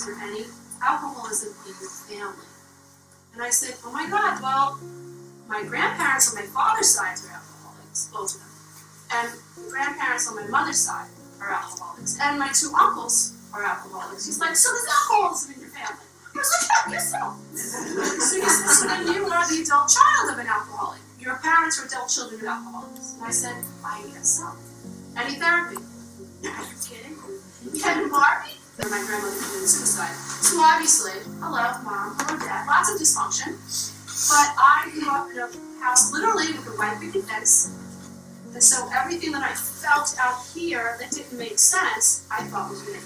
is there any alcoholism in your family? And I said, oh my God, well, my grandparents on my father's side are alcoholics, both of them. And the grandparents on my mother's side are alcoholics. And my 2 uncles are alcoholics. He's like, so there's alcoholism in your family? I was like, yeah, yes, so. So he said, so then you are the adult child of an alcoholic. Your parents are adult children of alcoholics. And I said, I guess so. Any therapy? Are you kidding? Kevin Barbie? Or my grandmother committed suicide. So obviously, hello, mom, hello, dad, lots of dysfunction. But I grew up in a house literally with a white picket fence. And so everything that I felt out here that didn't make sense, I thought was me.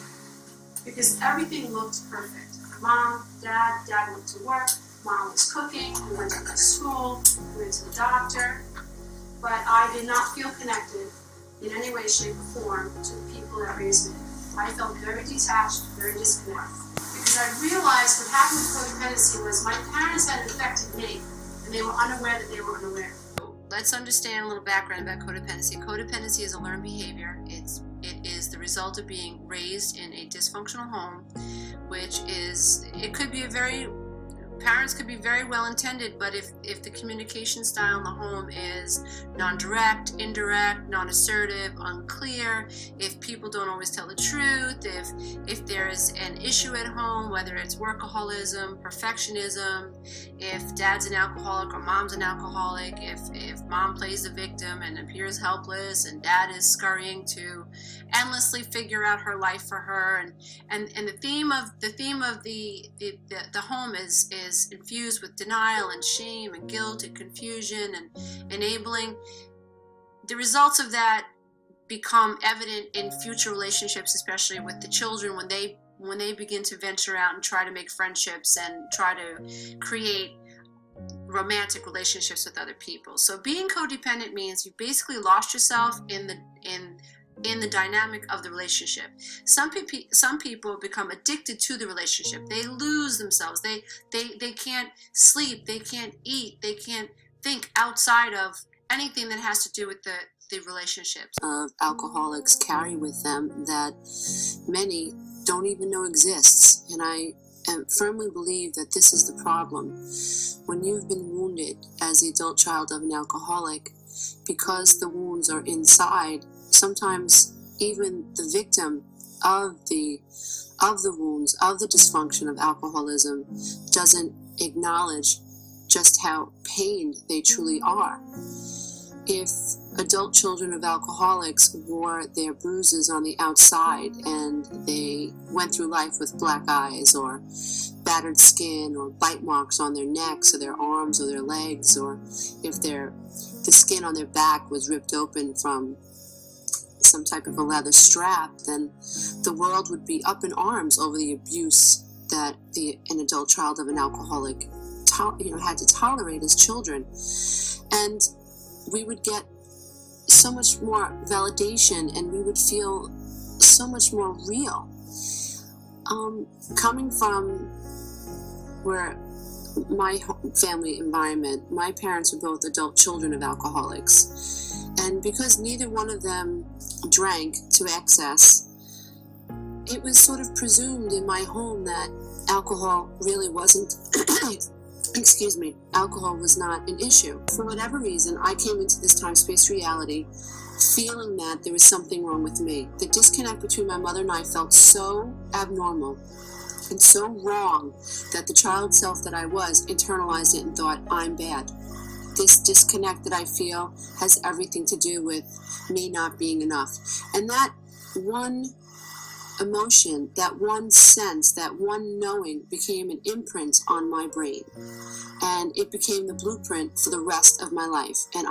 Because everything looked perfect. Mom, dad went to work, mom was cooking, we went to school, we went to the doctor. But I did not feel connected in any way, shape, or form to the people that raised me. I felt very detached, very disconnected. Because I realized what happened with codependency was my parents had affected me, and they were unaware that they were unaware. Let's understand a little background about codependency. Codependency is a learned behavior. It is the result of being raised in a dysfunctional home, which is, it could be parents could be very well intended, but if the communication style in the home is non-direct, indirect, non-assertive, unclear, if people don't always tell the truth, if there's an issue at home, whether it's workaholism, perfectionism, if dad's an alcoholic or mom's an alcoholic, if mom plays the victim and appears helpless and dad is scurrying to endlessly figure out her life for her, and the theme of the home is infused with denial and shame and guilt and confusion and enabling. The results of that become evident in future relationships, especially with the children when they begin to venture out and try to make friendships and try to create romantic relationships with other people. So being codependent means you basically lost yourself in the dynamic of the relationship. Some people become addicted to the relationship. They lose themselves. They can't sleep. They can't eat. They can't think outside of anything that has to do with the relationships. Alcoholics carry with them that many don't even know exists. And I firmly believe that this is the problem. When you've been wounded as the adult child of an alcoholic, because the wounds are inside, sometimes even the victim of the wounds, of the dysfunction of alcoholism, doesn't acknowledge just how pained they truly are. If adult children of alcoholics wore their bruises on the outside and they went through life with black eyes or battered skin or bite marks on their necks or their arms or their legs, or if the skin on their back was ripped open from some type of a leather strap, then the world would be up in arms over the abuse that an adult child of an alcoholic had to tolerate as children. And we would get so much more validation and we would feel so much more real. Coming from where my family environment, my parents were both adult children of alcoholics. And because neither one of them drank to excess, it was sort of presumed in my home that alcohol really wasn't, excuse me, alcohol was not an issue. For whatever reason, I came into this time-space reality feeling that there was something wrong with me. The disconnect between my mother and I felt so abnormal and so wrong that the child self that I was internalized it and thought, I'm bad. This disconnect that I feel has everything to do with me not being enough. And that one emotion, that one sense, that one knowing became an imprint on my brain. And it became the blueprint for the rest of my life. And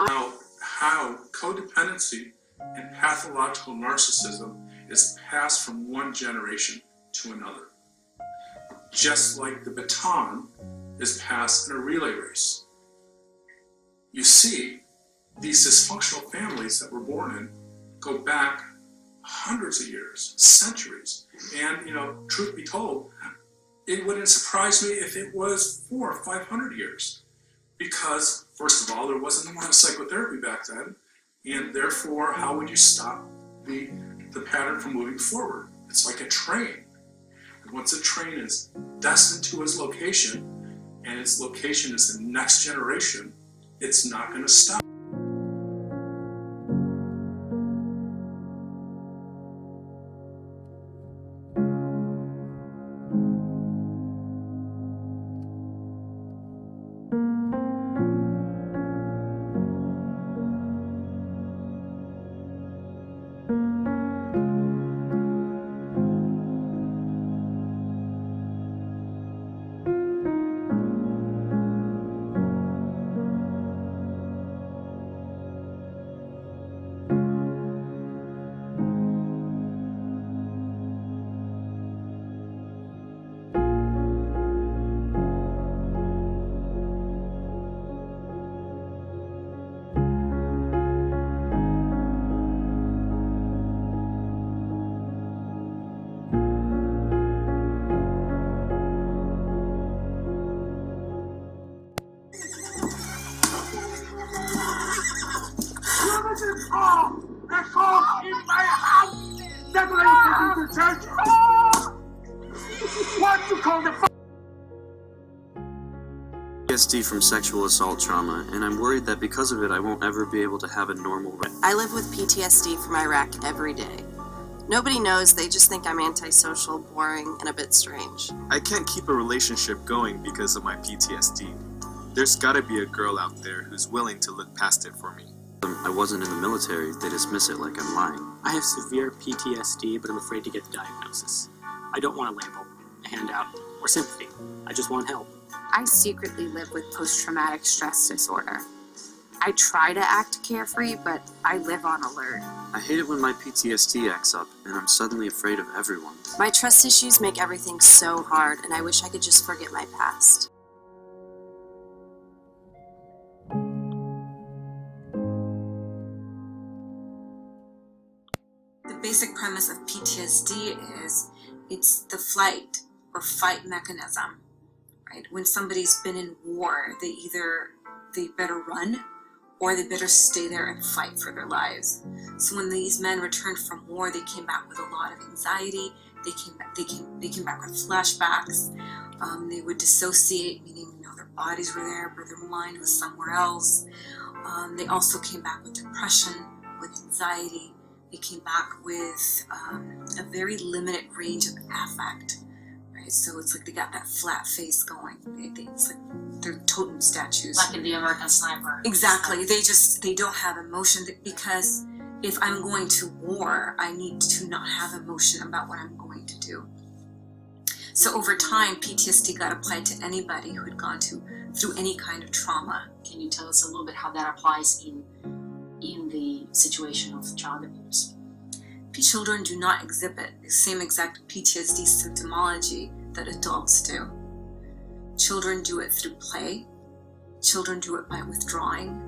how codependency and pathological narcissism is passed from one generation to another. Just like the baton is passed in a relay race. You see, these dysfunctional families that we're born in go back hundreds of years, centuries. And, truth be told, it wouldn't surprise me if it was 400 or 500 years. Because, first of all, there wasn't a lot of psychotherapy back then. And therefore, how would you stop the pattern from moving forward? It's like a train. And once a train is destined to its location, and its location is the next generation, it's not going to stop. PTSD from sexual assault trauma, and I'm worried that because of it I won't ever be able to have a normal life. I live with PTSD from Iraq every day. Nobody knows, they just think I'm antisocial, boring, and a bit strange. I can't keep a relationship going because of my PTSD. There's gotta be a girl out there who's willing to look past it for me. I wasn't in the military, they dismiss it like I'm lying. I have severe PTSD, but I'm afraid to get the diagnosis. I don't want a label, a handout, or sympathy. I just want help. I secretly live with post-traumatic stress disorder. I try to act carefree, but I live on alert. I hate it when my PTSD acts up, and I'm suddenly afraid of everyone. My trust issues make everything so hard, and I wish I could just forget my past. The basic premise of PTSD is it's the flight or fight mechanism, right? When somebody's been in war, they better run or they better stay there and fight for their lives. So when these men returned from war, they came back with a lot of anxiety. They came back with flashbacks. They would dissociate, meaning their bodies were there, but their mind was somewhere else. They also came back with depression, with anxiety. They came back with a very limited range of affect, right? So it's like they got that flat face going. It's like they're totem statues. Like in the American Sniper. Exactly. They don't have emotion because if I'm going to war, I need to not have emotion about what I'm going to do. So over time, PTSD got applied to anybody who had gone through any kind of trauma. Can you tell us a little bit how that applies in the situation of child abuse? Children do not exhibit the same exact PTSD symptomology that adults do. Children do it through play. Children do it by withdrawing,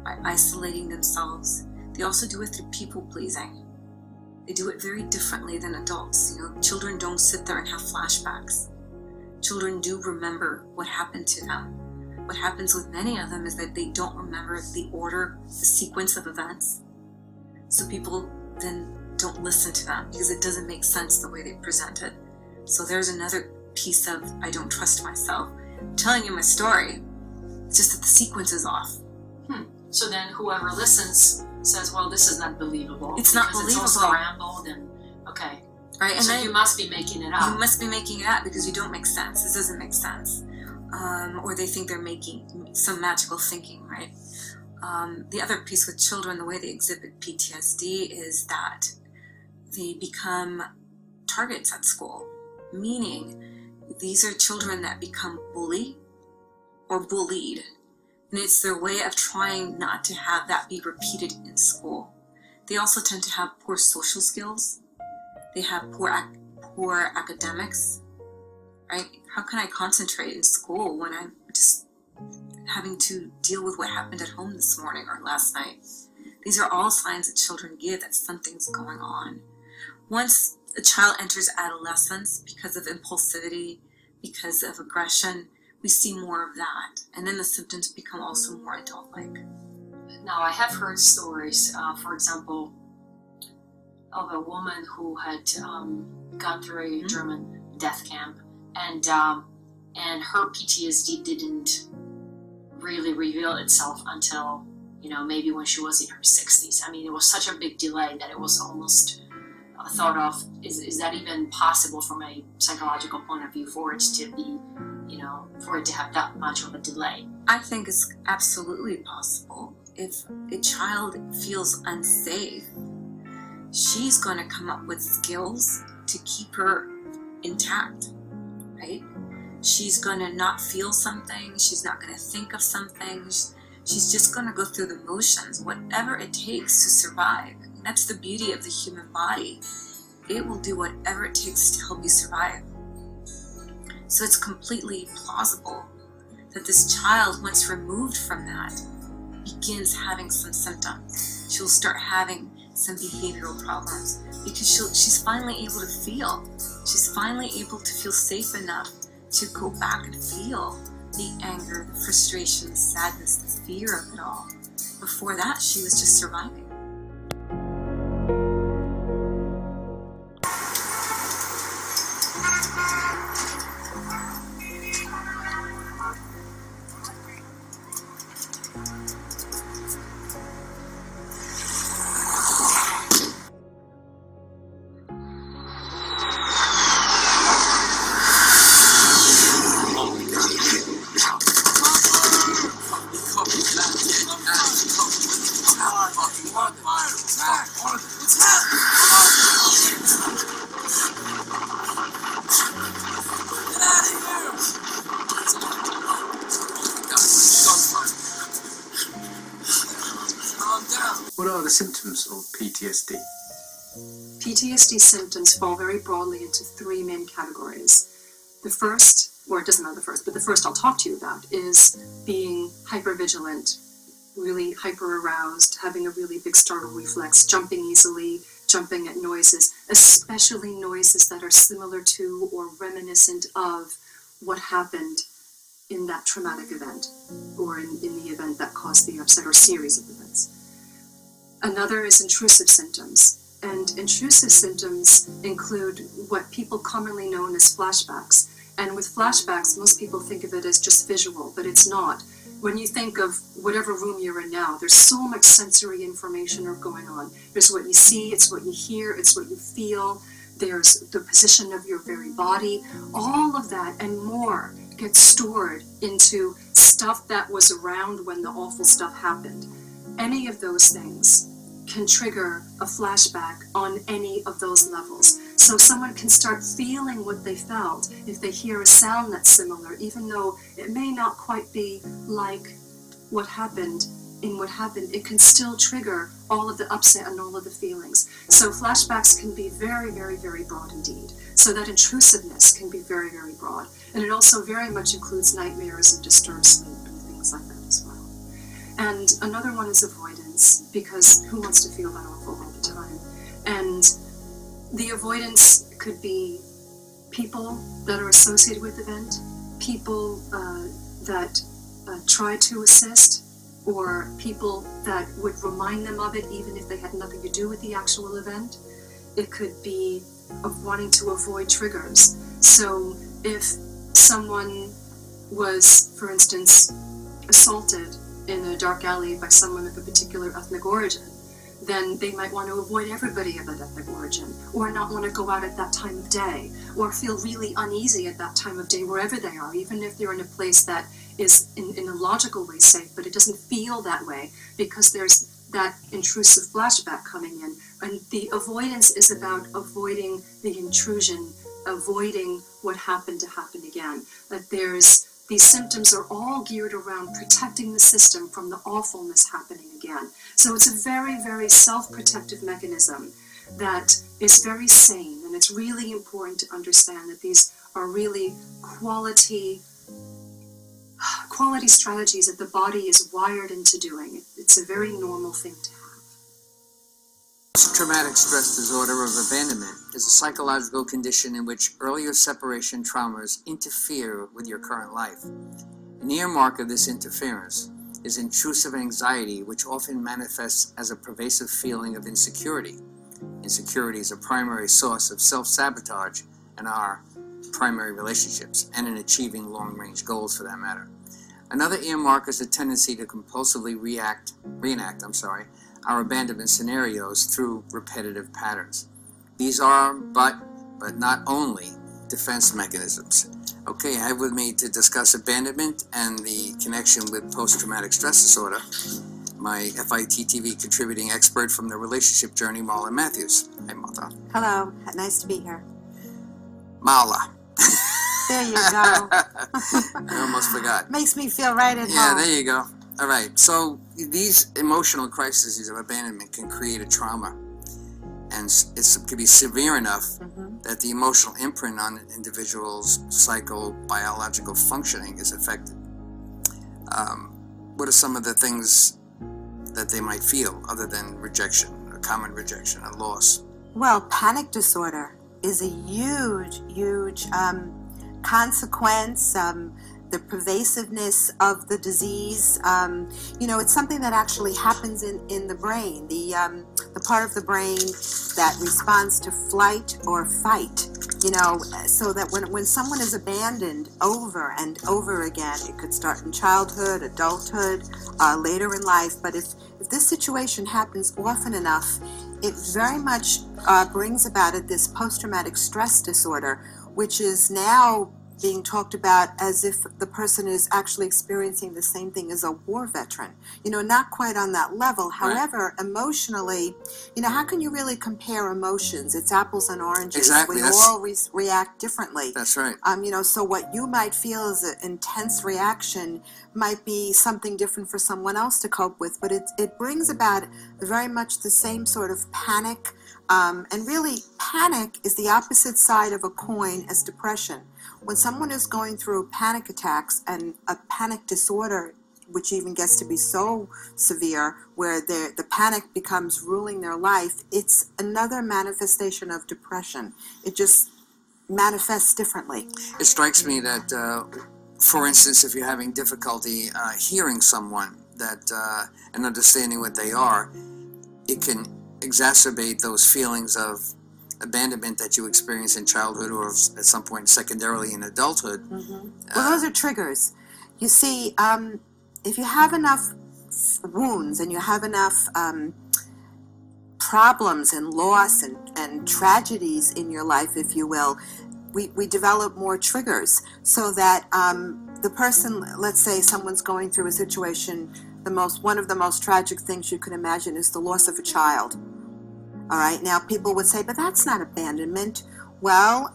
by isolating themselves. They also do it through people pleasing. They do it very differently than adults. Children don't sit there and have flashbacks. Children do remember what happened to them. What happens with many of them is that they don't remember the order, the sequence of events. So people then don't listen to them because it doesn't make sense the way they present it. So there's another piece of I don't trust myself. I'm telling you my story. It's just that the sequence is off. So then whoever listens says, well, this is not believable. It's not believable. It's also rambled and okay. Right, and so then you must be making it up. You must be making it up because you don't make sense. This doesn't make sense. Or they think they're making some magical thinking, right? The other piece with children, the way they exhibit PTSD is that they become targets at school, meaning these are children that become bullied or bullied, and it's their way of trying not to have that be repeated in school. They also tend to have poor social skills. They have poor academics, right? How can I concentrate in school when I'm just having to deal with what happened at home this morning or last night? These are all signs that children give that something's going on. Once a child enters adolescence because of impulsivity, because of aggression, we see more of that. And then the symptoms become also more adult-like. Now, I have heard stories, for example, of a woman who had gone through a German death camp, and her PTSD didn't really reveal itself until, you know, maybe when she was in her 60s. I mean, it was such a big delay that it was almost thought of, is that even possible from a psychological point of view for it to be, you know, for it to have that much of a delay? I think it's absolutely possible. If a child feels unsafe, she's going to come up with skills to keep her intact, right? She's going to not feel something. She's not going to think of something. She's just going to go through the motions, whatever it takes to survive. And that's the beauty of the human body. It will do whatever it takes to help you survive. So it's completely plausible that this child, once removed from that, begins having some symptoms. She'll start having some behavioral problems because she's finally able to feel. She's finally able to feel safe enough to go back and feel the anger, the frustration, the sadness, the fear of it all. Before that, she was just surviving. What are the symptoms of PTSD? PTSD symptoms fall very broadly into three main categories. The first, or it doesn't matter the first, but the first I'll talk to you about is being hypervigilant, really hyper-aroused, having a really big startle reflex, jumping easily, jumping at noises, especially noises that are similar to or reminiscent of what happened in that traumatic event, or in the event that caused the upset, or series of events. Another is intrusive symptoms, and intrusive symptoms include what people commonly known as flashbacks. And with flashbacks, most people think of it as just visual, but it's not. When you think of whatever room you're in now, there's so much sensory information going on. There's what you see, it's what you hear, it's what you feel, there's the position of your very body. All of that and more gets stored into stuff that was around when the awful stuff happened. Any of those things can trigger a flashback on any of those levels. So someone can start feeling what they felt if they hear a sound that's similar, even though it may not quite be like what happened. It can still trigger all of the upset and all of the feelings. So flashbacks can be very, very, very broad indeed. So that intrusiveness can be very, very broad. And it also very much includes nightmares and disturbed sleep and things like that as well. And another one is avoidance, because who wants to feel that awful all the time? And the avoidance could be people that are associated with the event, people that try to assist, or people that would remind them of it even if they had nothing to do with the actual event. It could be of wanting to avoid triggers. So if someone was, for instance, assaulted in a dark alley by someone of a particular ethnic origin, then they might want to avoid everybody of that ethnic origin, or not want to go out at that time of day, or feel really uneasy at that time of day wherever they are, even if they're in a place that is in a logical way safe, but it doesn't feel that way because there's that intrusive flashback coming in. And the avoidance is about avoiding the intrusion, avoiding what happened to happen again. That these symptoms are all geared around protecting the system from the awfulness happening again. So it's a very, very self-protective mechanism that is very sane, and it's really important to understand that these are really quality strategies that the body is wired into doing. It's a very normal thing to have. Post-traumatic stress disorder of abandonment is a psychological condition in which earlier separation traumas interfere with your current life. An earmark of this interference is intrusive anxiety, which often manifests as a pervasive feeling of insecurity. Insecurity is a primary source of self-sabotage, and our primary relationships and in achieving long-range goals for that matter. Another earmark is a tendency to compulsively reenact our abandonment scenarios through repetitive patterns. These are, but not only, defense mechanisms. Okay, I have with me to discuss abandonment and the connection with post-traumatic stress disorder, my FITTV contributing expert from the relationship journey, Marla Matthews. Hi, Martha. Hello, nice to be here. Marla. There you go. I almost forgot. Makes me feel right at home. Yeah, there you go. All right, so these emotional crises of abandonment can create a trauma, and it can be severe enough that the emotional imprint on an individual's psychobiological functioning is affected. What are some of the things that they might feel other than rejection, a common rejection, and loss? Well, panic disorder is a huge consequence. The pervasiveness of the disease, it's something that actually happens in the brain, the part of the brain that responds to flight or fight, so that when someone is abandoned over and over again, it could start in childhood, adulthood, later in life, but if this situation happens often enough, it very much brings about it this post-traumatic stress disorder, which is now being talked about as if the person is actually experiencing the same thing as a war veteran. Not quite on that level. However, emotionally, how can you really compare emotions? It's apples and oranges. Exactly. We all react differently. That's right. So what you might feel is an intense reaction might be something different for someone else to cope with, but it brings about very much the same sort of panic. And really, panic is the opposite side of a coin as depression. When someone is going through panic attacks and a panic disorder, which even gets to be so severe, where the panic becomes ruling their life, it's another manifestation of depression. It just manifests differently. It strikes me that, for instance, if you're having difficulty hearing someone and understanding what they are, it can exacerbate those feelings of abandonment that you experience in childhood or at some point secondarily in adulthood. Well, those are triggers. You see, if you have enough wounds and you have enough problems and loss and tragedies in your life, if you will, we develop more triggers so that the person, let's say someone's going through a situation, one of the most tragic things you can imagine is the loss of a child. All right, now people would say, but that's not abandonment. Well,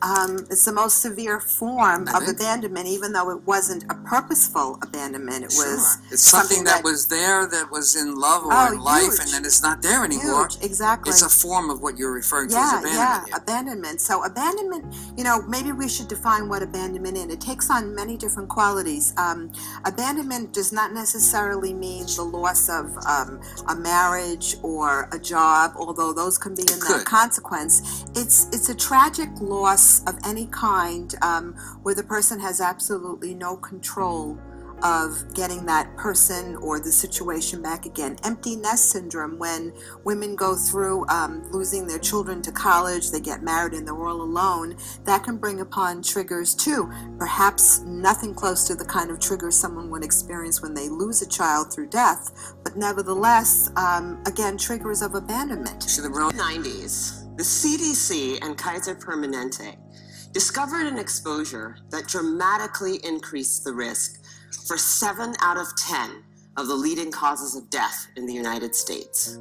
it's the most severe form of abandonment, even though it wasn't a purposeful abandonment. It was it's something that was there, that was in love or in life, and then it's not there anymore. Exactly. It's a form of what you're referring to as abandonment. Yeah, abandonment. So abandonment, maybe we should define what abandonment is. It takes on many different qualities. Abandonment does not necessarily mean the loss of a marriage or a job, although those can be in that consequence. It's a tragic loss of any kind where the person has absolutely no control of getting that person or the situation back again. Empty nest syndrome, when women go through losing their children to college, they get married and they're all alone, that can bring upon triggers too. Perhaps nothing close to the kind of triggers someone would experience when they lose a child through death, but nevertheless, again, triggers of abandonment. In the 90s, the CDC and Kaiser Permanente discovered an exposure that dramatically increased the risk for 7 out of 10 of the leading causes of death in the United States.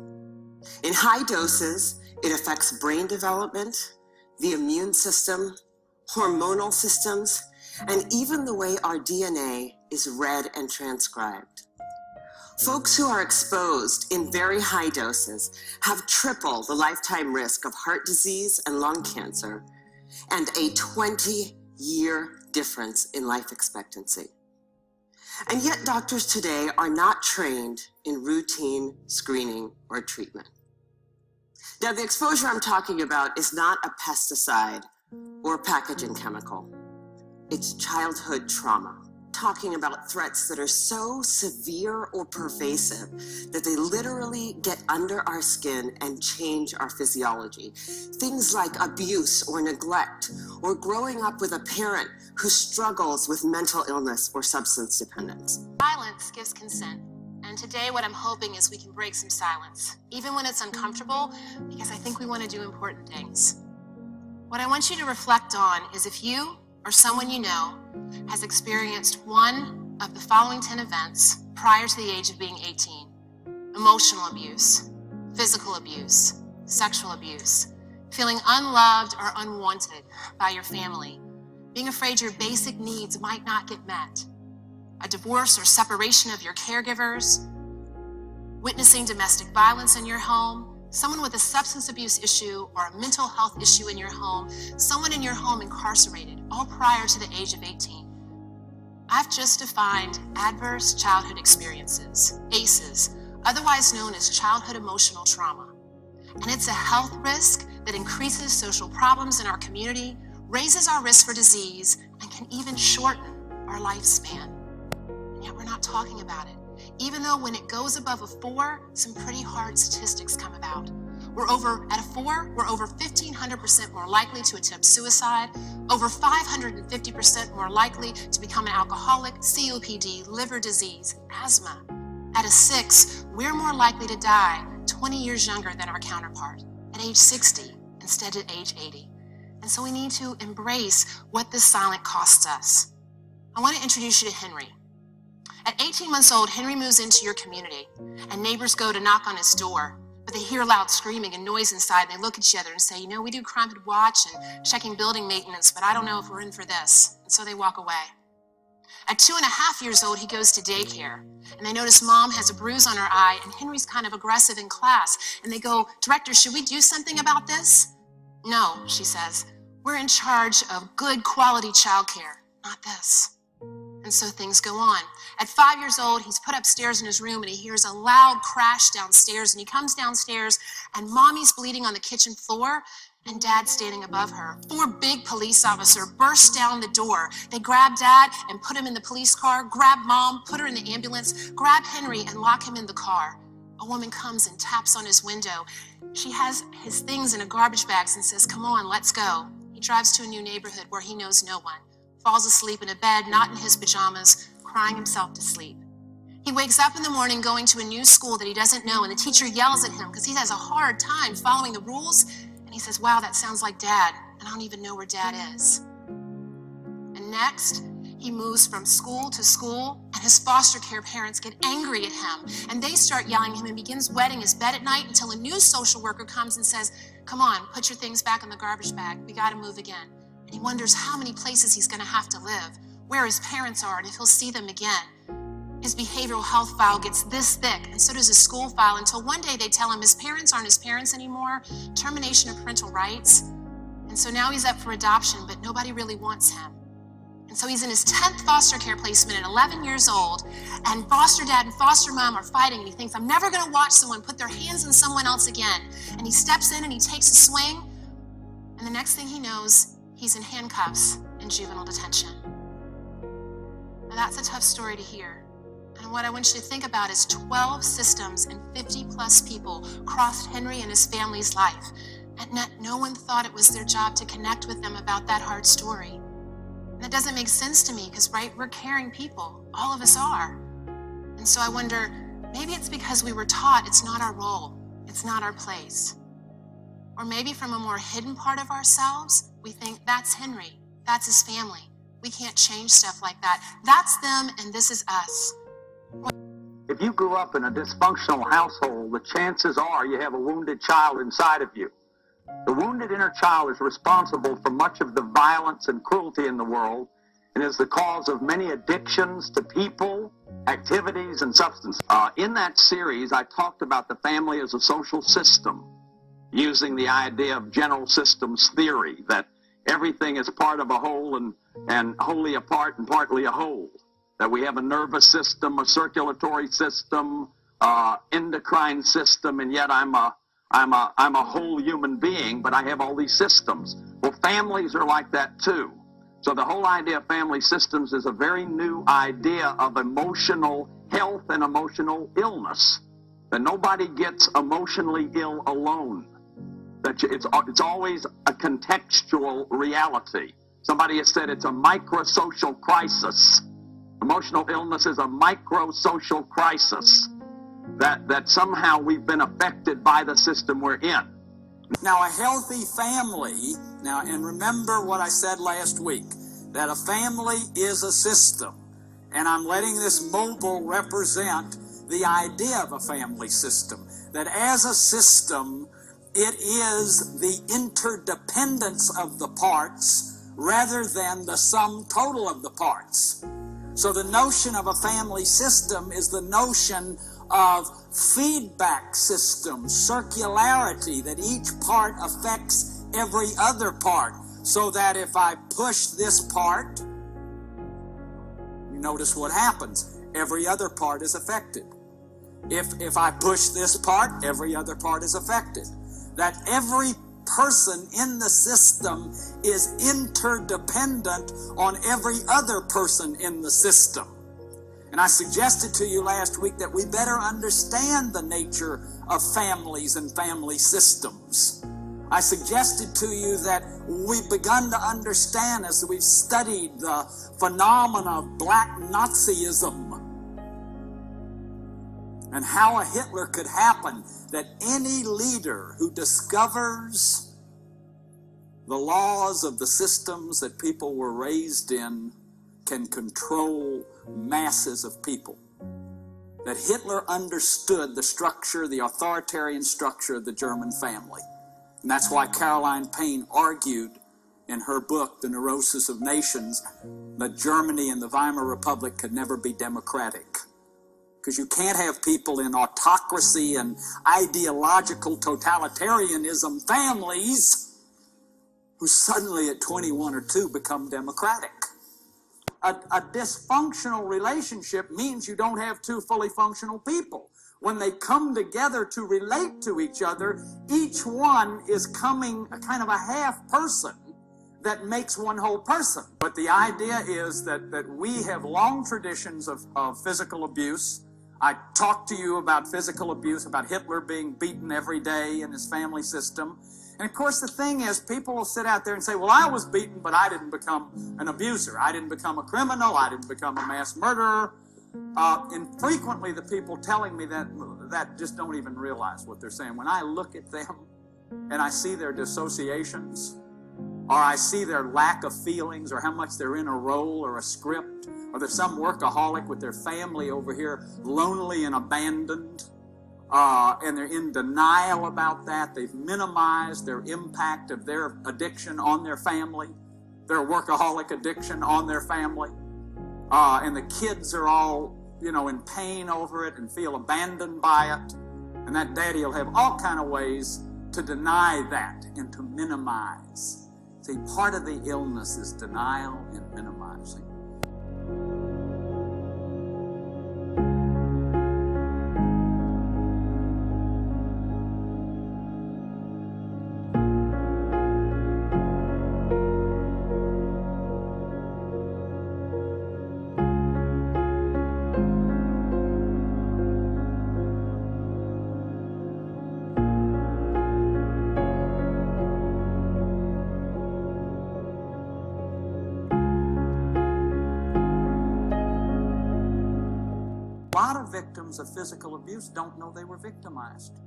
In high doses, it affects brain development, the immune system, hormonal systems, and even the way our DNA is read and transcribed. Folks who are exposed in very high doses have triple the lifetime risk of heart disease and lung cancer, and a 20-year difference in life expectancy. And yet doctors today are not trained in routine screening or treatment. Now, the exposure I'm talking about is not a pesticide or a packaging chemical. It's childhood trauma. talking about threats that are so severe or pervasive that they literally get under our skin and change our physiology. Things like abuse or neglect, or growing up with a parent who struggles with mental illness or substance dependence. Silence gives consent. And today what I'm hoping is we can break some silence, even when it's uncomfortable, because I think we want to do important things. What I want you to reflect on is if you or someone you know has experienced one of the following 10 events prior to the age of being 18. Emotional abuse, physical abuse, sexual abuse, feeling unloved or unwanted by your family, being afraid your basic needs might not get met, a divorce or separation of your caregivers, witnessing domestic violence in your home, someone with a substance abuse issue or a mental health issue in your home, someone in your home incarcerated, all prior to the age of 18. I've just defined adverse childhood experiences, ACEs, otherwise known as childhood emotional trauma. And it's a health risk that increases social problems in our community, raises our risk for disease, and can even shorten our lifespan. And yet we're not talking about it. Even though when it goes above a 4, some pretty hard statistics come about. At a 4, we're over 1,500% more likely to attempt suicide, over 550% more likely to become an alcoholic, COPD, liver disease, asthma. At a 6, we're more likely to die 20 years younger than our counterpart, at age 60 instead of age 80. And so we need to embrace what this silence costs us. I want to introduce you to Henry. At 18 months old, Henry moves into your community, and neighbors go to knock on his door, but they hear loud screaming and noise inside, and they look at each other and say, you know, we do crime watch and checking building maintenance, but I don't know if we're in for this. And so they walk away. At 2.5 years old, he goes to daycare, and they notice mom has a bruise on her eye, and Henry's kind of aggressive in class, and they go, director, should we do something about this? No, she says, we're in charge of good quality childcare, not this. And so things go on. At 5 years old, he's put upstairs in his room and he hears a loud crash downstairs, and he comes downstairs and mommy's bleeding on the kitchen floor and dad's standing above her. 4 big police officers burst down the door. They grab dad and put him in the police car, grab mom, put her in the ambulance, grab Henry and lock him in the car. A woman comes and taps on his window. She has his things in a garbage bag and says, come on, let's go. He drives to a new neighborhood where he knows no one. Falls asleep in a bed, not in his pajamas, crying himself to sleep. He wakes up in the morning going to a new school that he doesn't know, and the teacher yells at him because he has a hard time following the rules, and he says, wow, that sounds like dad, and I don't even know where dad is. And next, he moves from school to school, and his foster care parents get angry at him, and they start yelling at him and begins wetting his bed at night until a new social worker comes and says, come on, put your things back in the garbage bag, we gotta move again. He wonders how many places he's going to have to live, where his parents are, and if he'll see them again. His behavioral health file gets this thick, and so does his school file, until one day they tell him his parents aren't his parents anymore, termination of parental rights. And so now he's up for adoption, but nobody really wants him. And so he's in his 10th foster care placement at 11 years old, and foster dad and foster mom are fighting, and he thinks, I'm never going to watch someone put their hands on someone else again. And he steps in and he takes a swing, and the next thing he knows, he's in handcuffs in juvenile detention. Now that's a tough story to hear. And what I want you to think about is 12 systems and 50 plus people crossed Henry and his family's life. And yet no one thought it was their job to connect with them about that hard story. And that doesn't make sense to me because, right, we're caring people. All of us are. And so I wonder, maybe it's because we were taught it's not our role. It's not our place. Or maybe from a more hidden part of ourselves, we think that's Henry, that's his family. We can't change stuff like that. That's them and this is us. If you grew up in a dysfunctional household, the chances are you have a wounded child inside of you. The wounded inner child is responsible for much of the violence and cruelty in the world and is the cause of many addictions to people, activities, and substances. In that series, I talked about the family as a social system, using the idea of general systems theory, that everything is part of a whole and wholly a part and partly a whole. That we have a nervous system, a circulatory system, endocrine system, and yet I'm a whole human being, but I have all these systems. Well, families are like that too. So the whole idea of family systems is a very new idea of emotional health and emotional illness. That nobody gets emotionally ill alone. That it's always a contextual reality. Somebody has said it's a microsocial crisis. Emotional illness is a microsocial crisis. That somehow we've been affected by the system we're in. Now, a healthy family, and remember what I said last week, that a family is a system. And I'm letting this mobile represent the idea of a family system. That as a system, it is the interdependence of the parts rather than the sum total of the parts. So the notion of a family system is the notion of feedback system, circularity, that each part affects every other part. So that if I push this part, you notice what happens. Every other part is affected. If I push this part, every other part is affected. That every person in the system is interdependent on every other person in the system. And I suggested to you last week that we better understand the nature of families and family systems. I suggested to you that we've begun to understand as we've studied the phenomena of black Nazism and how a Hitler could happen, that any leader who discovers the laws of the systems that people were raised in can control masses of people. That Hitler understood the structure, the authoritarian structure of the German family. And that's why Caroline Payne argued in her book, The Neurosis of Nations, that Germany and the Weimar Republic could never be democratic. Because you can't have people in autocracy and ideological totalitarianism families who suddenly at 21 or 2 become democratic. A dysfunctional relationship means you don't have 2 fully functional people. When they come together to relate to each other, each one is coming a kind of a half person that makes one whole person. But the idea is that we have long traditions of physical abuse. I talked to you about physical abuse, about Hitler being beaten every day in his family system. And of course the thing is, people will sit out there and say, well, I was beaten, but I didn't become an abuser. I didn't become a criminal. I didn't become a mass murderer. And frequently the people telling me that just don't even realize what they're saying. When I look at them and I see their dissociations, or I see their lack of feelings, or how much they're in a role or a script, or there's some workaholic with their family over here, lonely and abandoned, and they're in denial about that. They've minimized their impact of their addiction on their family, their workaholic addiction on their family, and the kids are all, in pain over it and feel abandoned by it, and that daddy will have all kind of ways to deny that and to minimize. See, part of the illness is denial and minimizing. Victims of physical abuse don't know they were victimized.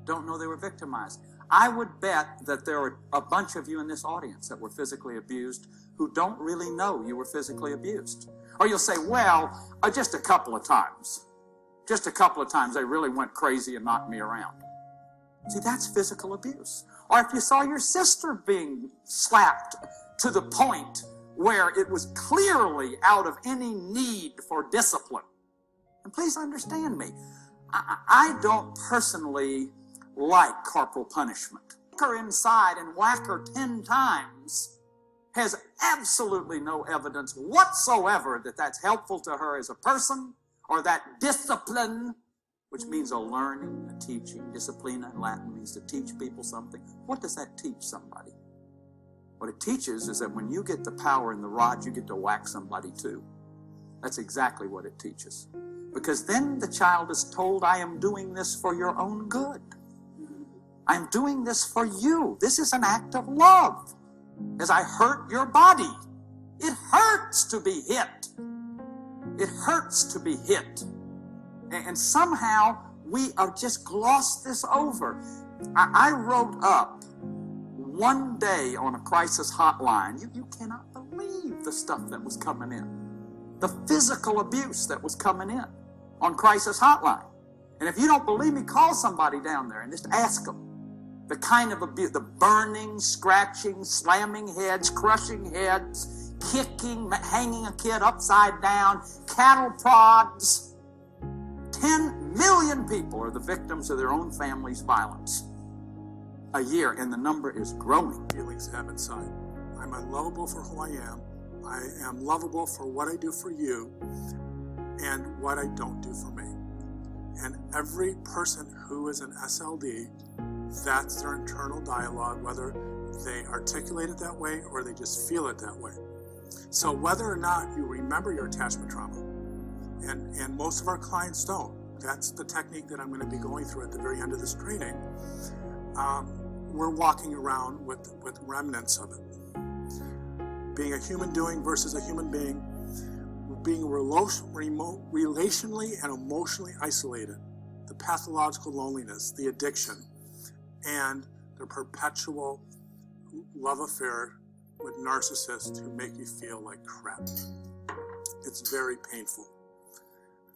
Don't know they were victimized. I would bet that there are a bunch of you in this audience that were physically abused who don't really know you were physically abused. Or you'll say, well, just a couple of times. Just a couple of times they really went crazy and knocked me around. See, that's physical abuse. Or if you saw your sister being slapped to the point where it was clearly out of any need for discipline. And please understand me, I don't personally like corporal punishment. Whack her inside and whack her 10 times has absolutely no evidence whatsoever that that's helpful to her as a person, or that discipline, which means a learning, a teaching. Disciplina in Latin means to teach people something. What does that teach somebody? What it teaches is that when you get the power and the rod, you get to whack somebody too. That's exactly what it teaches. Because then the child is told, I am doing this for your own good. I'm doing this for you. This is an act of love. As I hurt your body, it hurts to be hit. It hurts to be hit. And somehow we are just glossed this over. I wrote up one day on a crisis hotline. You cannot believe the stuff that was coming in. The physical abuse that was coming in on crisis hotline. And if you don't believe me, call somebody down there and just ask them. The kind of abuse, the burning, scratching, slamming heads, crushing heads, kicking, hanging a kid upside down, cattle prods. 10 million people are the victims of their own family's violence a year, and the number is growing. Feelings have inside. I'm unlovable for who I am. I am lovable for what I do for you and what I don't do for me. And every person who is an SLD, that's their internal dialogue, whether they articulate it that way or they just feel it that way. So whether or not you remember your attachment trauma, and most of our clients don't, that's the technique that I'm going to be going through at the very end of this training, we're walking around with remnants of it. Being a human doing versus a human being, being relationally and emotionally isolated, the pathological loneliness, the addiction, and the perpetual love affair with narcissists who make you feel like crap. It's very painful.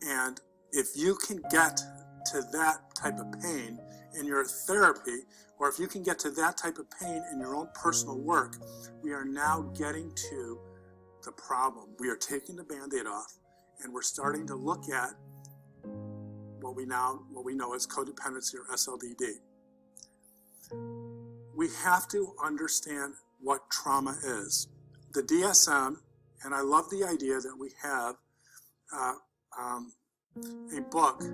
And if you can get to that type of pain in your therapy, or if you can get to that type of pain in your own personal work, we are now getting to the problem. We are taking the Band-Aid off, and we're starting to look at what we know as codependency or SLDD. We have to understand what trauma is. The DSM, and I love the idea that we have a book,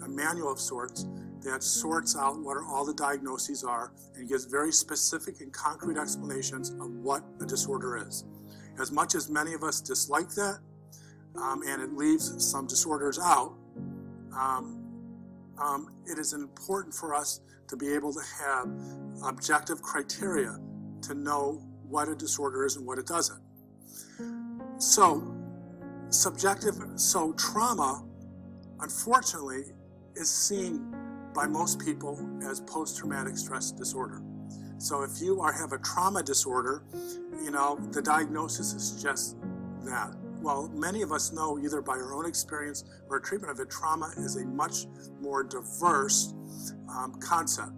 a manual of sorts, that sorts out what all the diagnoses are and gives very specific and concrete explanations of what a disorder is. As much as many of us dislike that, and it leaves some disorders out, it is important for us to be able to have objective criteria to know what a disorder is and what it doesn't. So trauma, unfortunately, is seen by most people as post-traumatic stress disorder. So if you have a trauma disorder, the diagnosis is just that. Well, many of us know either by our own experience or treatment of it, trauma is a much more diverse concept.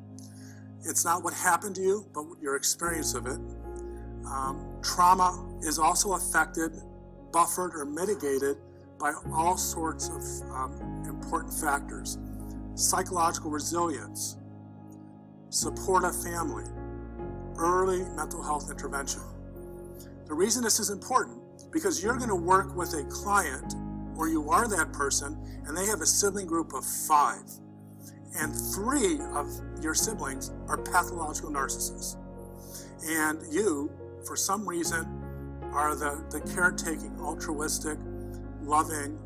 It's not what happened to you, but your experience of it. Trauma is also affected, buffered, or mitigated by all sorts of important factors. Psychological resilience, supportive family, early mental health intervention. The reason this is important, because you're going to work with a client, or you are that person, and they have a sibling group of 5. And 3 of your siblings are pathological narcissists. And you, for some reason, are the caretaking, altruistic, loving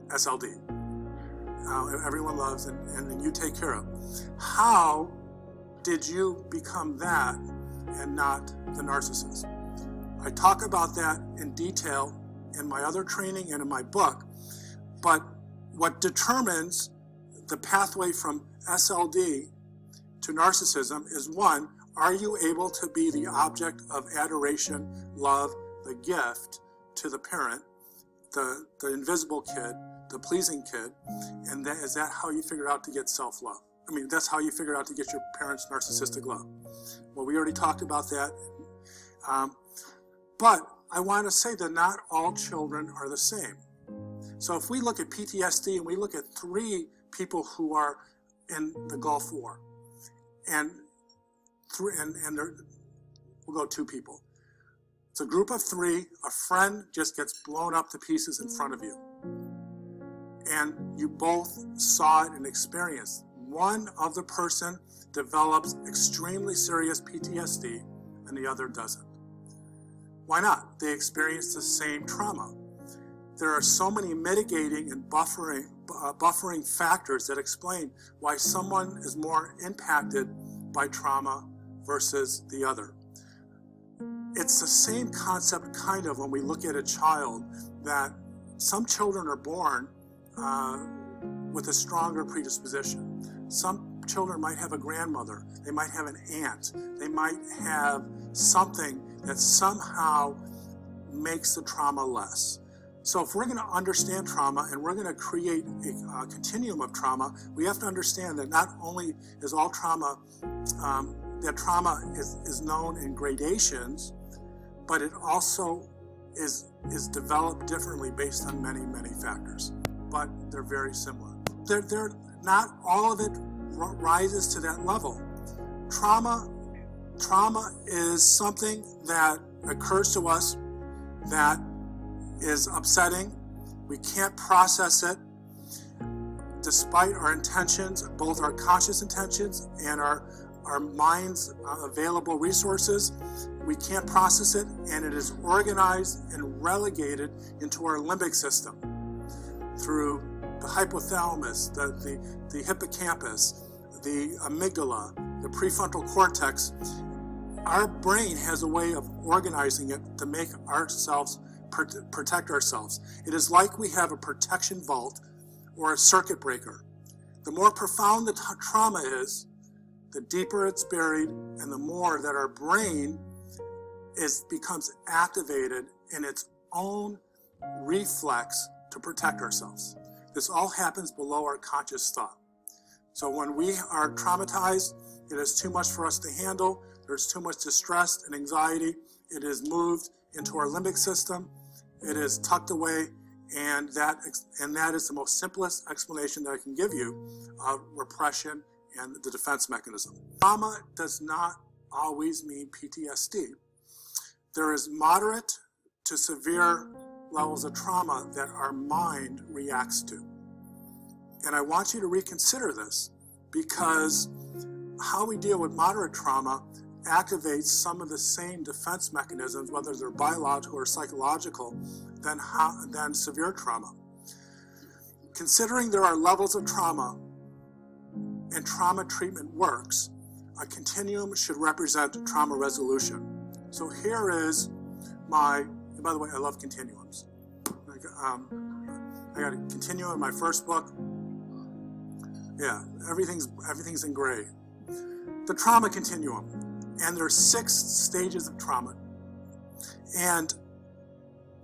SLD. Everyone loves and you take care of. How did you become that and not the narcissist? I talk about that in detail in my other training and in my book, but what determines the pathway from SLD to narcissism is, 1, are you able to be the object of adoration, love, the gift to the parent, the invisible kid, the pleasing kid, and is that how you figure out to get self-love? I mean, that's how you figure out to get your parents' narcissistic love. Well, we already talked about that. But I want to say that not all children are the same. So if we look at PTSD and we look at 3 people who are in the Gulf War, and we'll go 2 people. It's a group of 3, a friend just gets blown up to pieces in front of you. And you both saw it and experienced. One of the person develops extremely serious PTSD and the other doesn't? Why not? They experience the same trauma. There are so many mitigating and buffering factors that explain why someone is more impacted by trauma versus the other. It's the same concept kind of when we look at a child, that some children are born with a stronger predisposition. Some children might have a grandmother, they might have an aunt, they might have something that somehow makes the trauma less. So if we're going to understand trauma and we're going to create a continuum of trauma, we have to understand that not only is all trauma, that trauma is known in gradations, but it also is developed differently based on many, many factors. But they're very similar. They're not all of it rises to that level. Trauma is something that occurs to us that is upsetting. We can't process it despite our intentions, both our conscious intentions and our mind's available resources. We can't process it, and it is organized and relegated into our limbic system through the hypothalamus, the hippocampus, the amygdala, the prefrontal cortex. Our brain has a way of organizing it to make ourselves protect ourselves. It is like we have a protection vault or a circuit breaker. The more profound the trauma is, the deeper it's buried, and the more that our brain becomes activated in its own reflex to protect ourselves. This all happens below our conscious thought. So when we are traumatized, it is too much for us to handle. There's too much distress and anxiety. It is moved into our limbic system. It is tucked away, and that is the most simplest explanation that I can give you of repression and the defense mechanism. Trauma does not always mean PTSD. There is moderate to severe levels of trauma that our mind reacts to. And I want you to reconsider this, because how we deal with moderate trauma activates some of the same defense mechanisms, whether they're biological or psychological, than severe trauma. Considering there are levels of trauma and trauma treatment works, a continuum should represent trauma resolution. So here is and by the way, I love continuums. I got a continuum in my first book. Yeah, everything's in gray. The trauma continuum. And there's 6 stages of trauma. And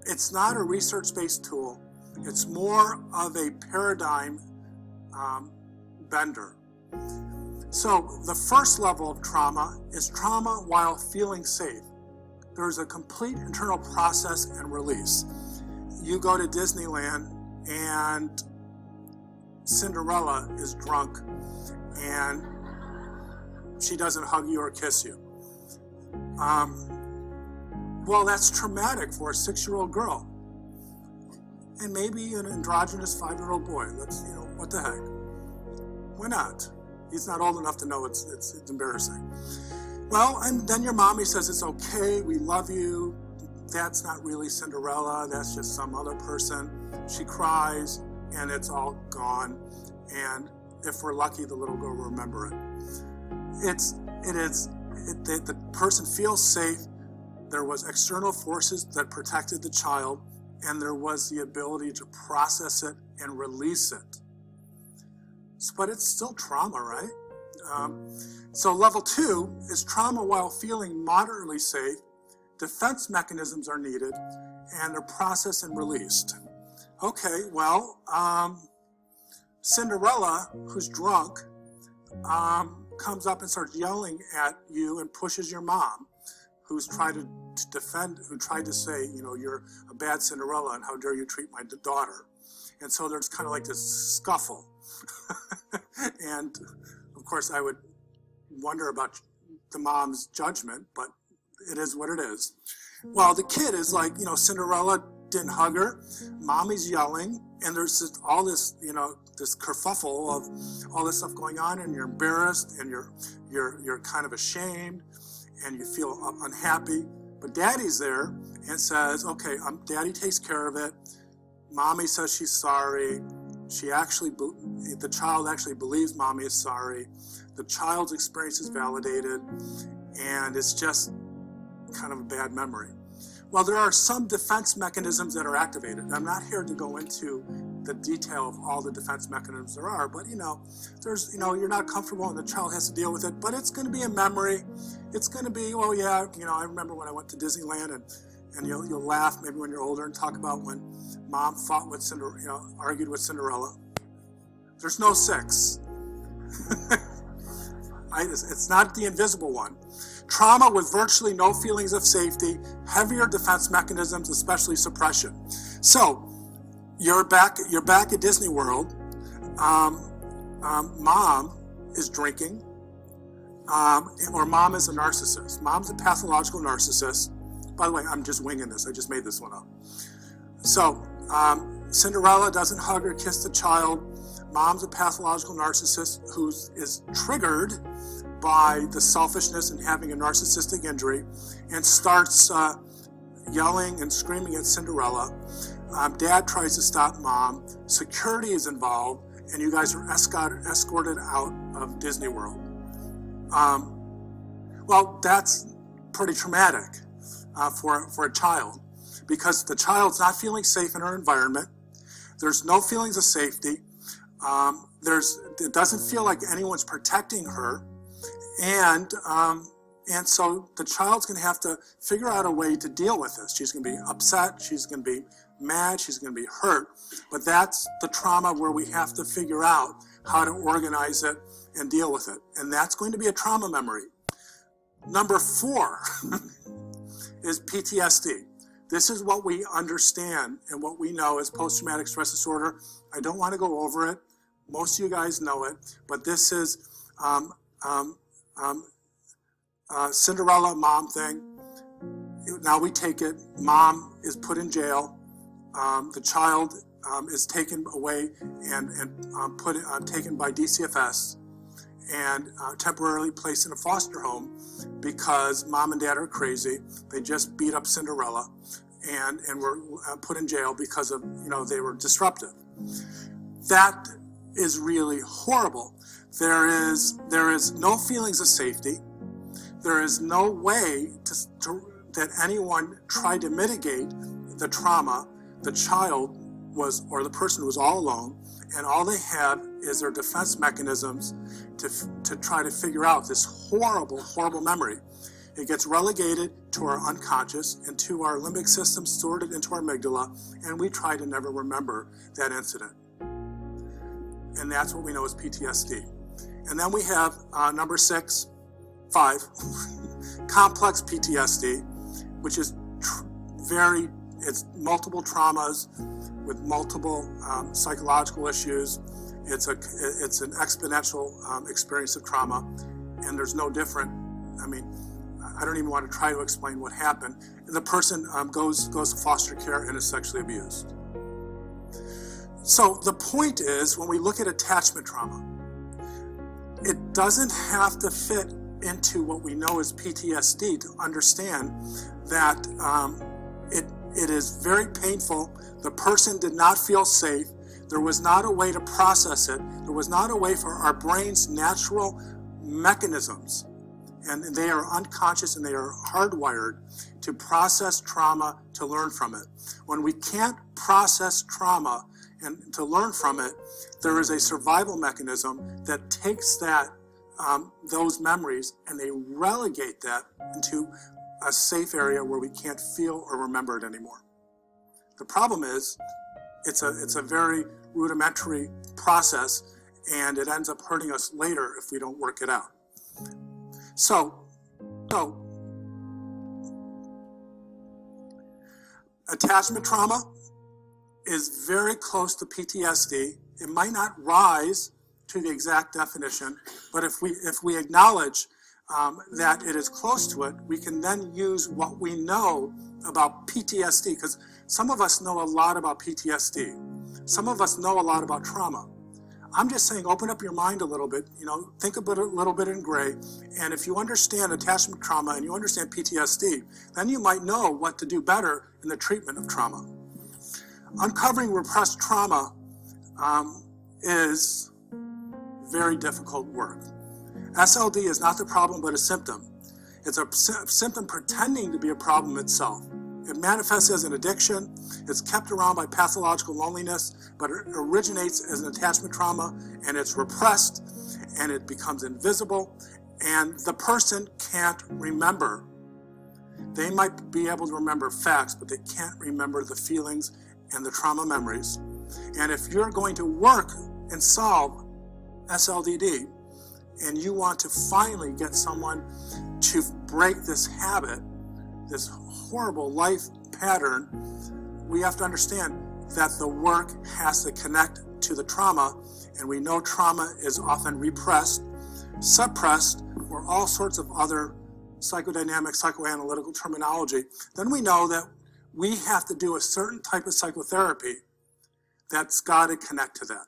it's not a research-based tool. It's more of a paradigm bender. So the first level of trauma is trauma while feeling safe. There's a complete internal process and release. You go to Disneyland and Cinderella is drunk and she doesn't hug you or kiss you. Well, that's traumatic for a 6-year-old girl. And maybe an androgynous 5-year-old boy. What the heck? Why not? He's not old enough to know it's embarrassing. Well, and then your mommy says it's okay, we love you. That's not really Cinderella, that's just some other person. She cries, and it's all gone. And if we're lucky, the little girl will remember it. The person feels safe. There was external forces that protected the child, and there was the ability to process it and release it. But it's still trauma, right? So level 2 is trauma while feeling moderately safe. Defense mechanisms are needed, and they're processed and released. Okay, well, Cinderella, who's drunk, comes up and starts yelling at you and pushes your mom, who's tried to defend, who tried to say, you're a bad Cinderella and how dare you treat my daughter. And so there's kind of like this scuffle. And of course I would wonder about the mom's judgment, but it is what it is. Well, the kid is like, Cinderella didn't hug her, mommy's yelling, and there's all this, this kerfuffle of all this stuff going on, and you're embarrassed, and you're kind of ashamed, and you feel unhappy, but daddy's there and says, okay, daddy takes care of it. Mommy says she's sorry. The child actually believes mommy is sorry. The child's experience is validated, and it's just kind of a bad memory. Well, there are some defense mechanisms that are activated. I'm not here to go into the detail of all the defense mechanisms there are, but you're not comfortable and the child has to deal with it, but it's going to be a memory. It's going to be, oh yeah, I remember when I went to Disneyland, and you'll laugh maybe when you're older and talk about when mom fought with argued with Cinderella. There's no sex. It's not the invisible one. Trauma with virtually no feelings of safety, heavier defense mechanisms, especially suppression. So, you're back at Disney World. Mom is drinking, or mom is a narcissist. Mom's a pathological narcissist. By the way, I'm just winging this. I just made this one up. So, Cinderella doesn't hug or kiss the child. Mom's a pathological narcissist who is triggered by the selfishness and having a narcissistic injury and starts yelling and screaming at Cinderella. Dad tries to stop mom. Security is involved, and you guys are escorted out of Disney World. Well, that's pretty traumatic for a child, because the child's not feeling safe in her environment. There's no feelings of safety. It doesn't feel like anyone's protecting her. And so the child's going to have to figure out a way to deal with this. She's going to be upset. She's going to be mad. She's going to be hurt. But that's the trauma where we have to figure out how to organize it and deal with it. And that's going to be a trauma memory. Number 4 is PTSD. This is what we understand and what we know as post-traumatic stress disorder. I don't want to go over it. Most of you guys know it. But this is Cinderella mom thing. Now we take it. Mom is put in jail. The child is taken away and taken by DCFS and temporarily placed in a foster home because mom and dad are crazy. They just beat up Cinderella and were put in jail because of they were disruptive. That is really horrible. There is no feelings of safety. There is no way that anyone tried to mitigate the trauma. The child or the person was all alone, and all they have is their defense mechanisms to try to figure out this horrible, horrible memory. It gets relegated to our unconscious and to our limbic system, stored it into our amygdala, and we try to never remember that incident. And that's what we know as PTSD. And then we have number 5, complex PTSD, which is it's multiple traumas with multiple psychological issues. It's an exponential experience of trauma, and there's no different. I mean, I don't even want to try to explain what happened. The person goes to foster care and is sexually abused. So the point is, when we look at attachment trauma, it doesn't have to fit into what we know as PTSD to understand that it is very painful. The person did not feel safe. There was not a way to process it. There was not a way for our brain's natural mechanisms, and they are unconscious and they are hardwired to process trauma, to learn from it. When we can't process trauma and to learn from it, there is a survival mechanism that takes those memories and they relegate that into a safe area where we can't feel or remember it anymore. The problem is, it's a very rudimentary process, and it ends up hurting us later if we don't work it out. So attachment trauma is very close to PTSD. It might not rise to the exact definition, but if we acknowledge that it is close to it, we can then use what we know about PTSD, because some of us know a lot about PTSD. Some of us know a lot about trauma. I'm just saying, open up your mind a little bit, think a little bit in gray, and if you understand attachment trauma and you understand PTSD, then you might know what to do better in the treatment of trauma. Uncovering repressed trauma is very difficult work. SLD is not the problem, but a symptom. It's a symptom pretending to be a problem itself. It manifests as an addiction, it's kept around by pathological loneliness, but it originates as an attachment trauma, and it's repressed, and it becomes invisible, and the person can't remember. They might be able to remember facts, but they can't remember the feelings and the trauma memories. And if you're going to work and solve SLDD, and you want to finally get someone to break this habit, this horrible life pattern, we have to understand that the work has to connect to the trauma, and we know trauma is often repressed, suppressed, or all sorts of other psychodynamic, psychoanalytical terminology. Then we know that we have to do a certain type of psychotherapy that's got to connect to that.